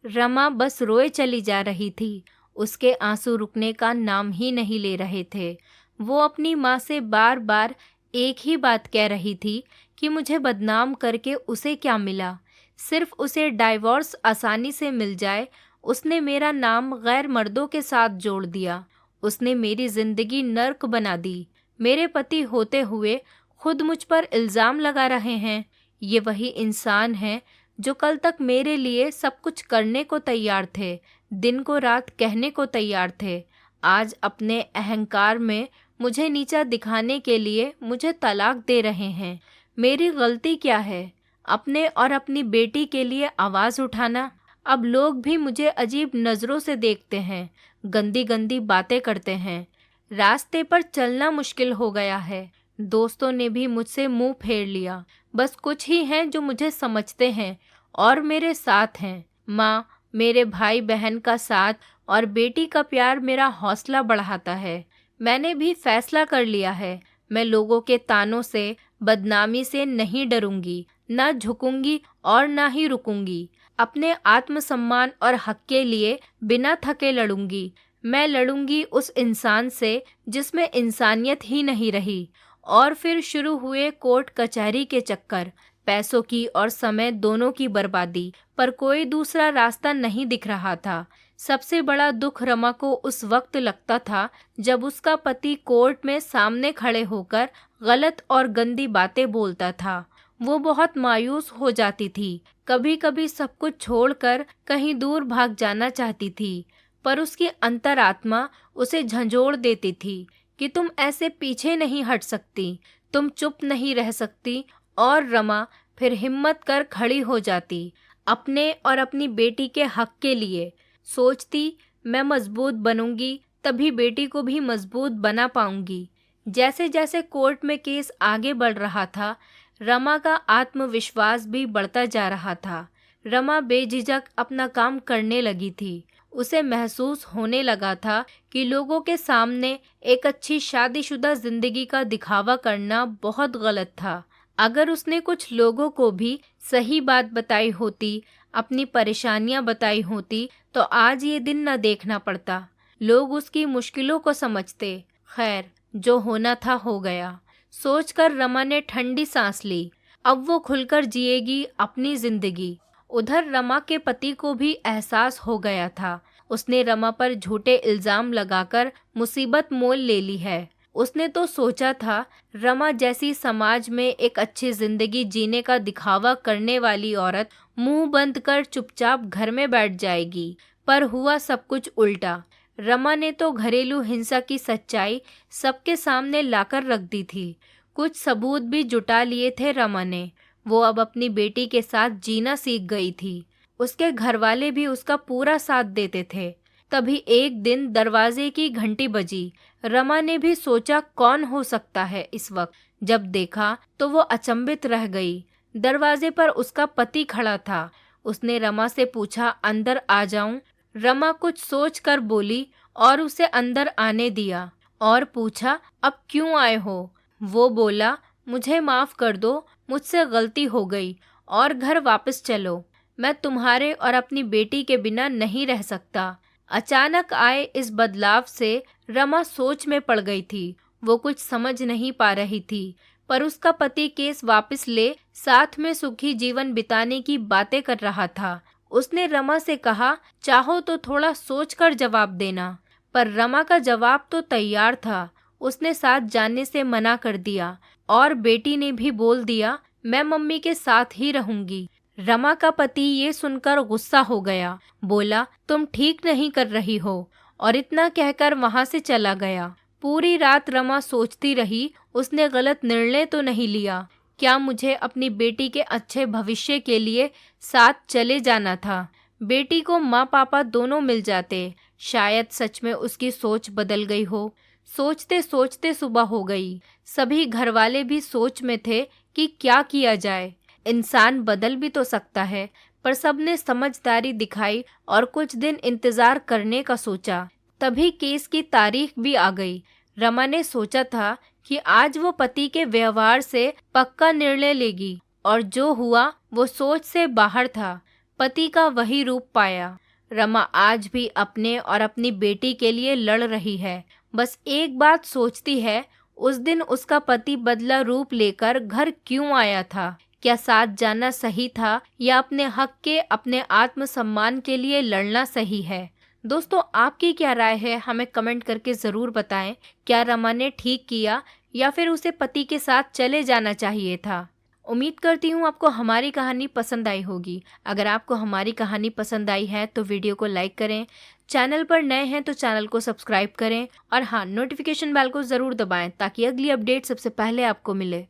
रमा बस रोए चली जा रही थी। उसके आंसू रुकने का नाम ही नहीं ले रहे थे। वो अपनी माँ से बार बार एक ही बात कह रही थी कि मुझे बदनाम करके उसे क्या मिला, सिर्फ उसे डाइवोर्स आसानी से मिल जाए। उसने मेरा नाम गैर मर्दों के साथ जोड़ दिया। उसने मेरी जिंदगी नर्क बना दी। मेरे पति होते हुए खुद मुझ पर इल्ज़ाम लगा रहे हैं। ये वही इंसान हैं जो कल तक मेरे लिए सब कुछ करने को तैयार थे, दिन को रात कहने को तैयार थे। आज अपने अहंकार में मुझे नीचा दिखाने के लिए मुझे तलाक दे रहे हैं। मेरी गलती क्या है? अपने और अपनी बेटी के लिए आवाज़ उठाना। अब लोग भी मुझे अजीब नज़रों से देखते हैं, गंदी गंदी बातें करते हैं। रास्ते पर चलना मुश्किल हो गया है। दोस्तों ने भी मुझसे मुंह फेर लिया। बस कुछ ही हैं जो मुझे समझते हैं और मेरे साथ हैं। माँ, मेरे भाई बहन का साथ और बेटी का प्यार मेरा हौसला बढ़ाता है। मैंने भी फैसला कर लिया है। मैं लोगों के तानों से, बदनामी से नहीं डरूंगी, ना झुकूंगी और ना ही रुकूंगी। अपने आत्मसम्मान और हक के लिए बिना थके लड़ूंगी। मैं लड़ूंगी उस इंसान से जिसमें इंसानियत ही नहीं रही। और फिर शुरू हुए कोर्ट कचहरी के चक्कर, पैसों की और समय दोनों की बर्बादी। पर कोई दूसरा रास्ता नहीं दिख रहा था। सबसे बड़ा दुख रमा को उस वक्त लगता था जब उसका पति कोर्ट में सामने खड़े होकर गलत और गंदी बातें बोलता था। वो बहुत मायूस हो जाती थी। कभी कभी सब कुछ छोड़कर कहीं दूर भाग जाना चाहती थी, पर उसकी अंतरात्मा उसे झंझोड़ देती थी कि तुम ऐसे पीछे नहीं हट सकती, तुम चुप नहीं रह सकती। और रमा फिर हिम्मत कर खड़ी हो जाती, अपने और अपनी बेटी के हक के लिए। सोचती, मैं मजबूत बनूंगी तभी बेटी को भी मजबूत बना पाऊंगी। जैसे जैसे कोर्ट में केस आगे बढ़ रहा था, रमा का आत्मविश्वास भी बढ़ता जा रहा था। रमा बेझिझक अपना काम करने लगी थी। उसे महसूस होने लगा था कि लोगों के सामने एक अच्छी शादीशुदा जिंदगी का दिखावा करना बहुत गलत था। अगर उसने कुछ लोगों को भी सही बात बताई होती, अपनी परेशानियां बताई होती, तो आज ये दिन न देखना पड़ता। लोग उसकी मुश्किलों को समझते। खैर, जो होना था हो गया, सोचकर रमा ने ठंडी सांस ली। अब वो खुलकर जिएगी अपनी जिंदगी। उधर रमा के पति को भी एहसास हो गया था। उसने रमा पर झूठे इल्जाम लगाकर मुसीबत मोल ले ली है। उसने तो सोचा था रमा जैसी समाज में एक अच्छी जिंदगी जीने का दिखावा करने वाली औरत मुंह बंद कर चुपचाप घर में बैठ जाएगी, पर हुआ सब कुछ उल्टा। रमा ने तो घरेलू हिंसा की सच्चाई सबके सामने लाकर रख दी थी। कुछ सबूत भी जुटा लिए थे रमा ने। वो अब अपनी बेटी के साथ जीना सीख गई थी। उसके घरवाले भी उसका पूरा साथ देते थे। तभी एक दिन दरवाजे की घंटी बजी। रमा ने भी सोचा कौन हो सकता है इस वक्त। जब देखा तो वो अचंभित रह गई। दरवाजे पर उसका पति खड़ा था। उसने रमा से पूछा, अंदर आ जाऊं? रमा कुछ सोच कर बोली और उसे अंदर आने दिया और पूछा, अब क्यों आए हो? वो बोला, मुझे माफ कर दो, मुझसे गलती हो गई और घर वापस चलो। मैं तुम्हारे और अपनी बेटी के बिना नहीं रह सकता। अचानक आए इस बदलाव से रमा सोच में पड़ गई थी। वो कुछ समझ नहीं पा रही थी, पर उसका पति केस वापस ले साथ में सुखी जीवन बिताने की बातें कर रहा था। उसने रमा से कहा, चाहो तो थोड़ा सोचकर जवाब देना। पर रमा का जवाब तो तैयार था। उसने साथ जाने से मना कर दिया और बेटी ने भी बोल दिया, मैं मम्मी के साथ ही रहूंगी। रमा का पति ये सुनकर गुस्सा हो गया। बोला, तुम ठीक नहीं कर रही हो, और इतना कहकर वहां से चला गया। पूरी रात रमा सोचती रही, उसने गलत निर्णय तो नहीं लिया। क्या मुझे अपनी बेटी के अच्छे भविष्य के लिए साथ चले जाना था? बेटी को माँ पापा दोनों मिल जाते। शायद सच में उसकी सोच बदल गई हो। सोचते सोचते सुबह हो गई। सभी घरवाले भी सोच में थे कि क्या किया जाए। इंसान बदल भी तो सकता है, पर सबने समझदारी दिखाई और कुछ दिन इंतजार करने का सोचा। तभी केस की तारीख भी आ गई। रमा ने सोचा था कि आज वो पति के व्यवहार से पक्का निर्णय लेगी, और जो हुआ वो सोच से बाहर था। पति का वही रूप पाया। रमा आज भी अपने और अपनी बेटी के लिए लड़ रही है। बस एक बात सोचती है, उस दिन उसका पति बदला रूप लेकर घर क्यों आया था? क्या साथ जाना सही था या अपने हक के, अपने आत्मसम्मान के लिए लड़ना सही है? दोस्तों, आपकी क्या राय है? हमें कमेंट करके ज़रूर बताएं। क्या रमा ने ठीक किया या फिर उसे पति के साथ चले जाना चाहिए था? उम्मीद करती हूँ आपको हमारी कहानी पसंद आई होगी। अगर आपको हमारी कहानी पसंद आई है तो वीडियो को लाइक करें, चैनल पर नए हैं तो चैनल को सब्सक्राइब करें और हाँ, नोटिफिकेशन बेल को ज़रूर दबाएं ताकि अगली अपडेट सबसे पहले आपको मिले।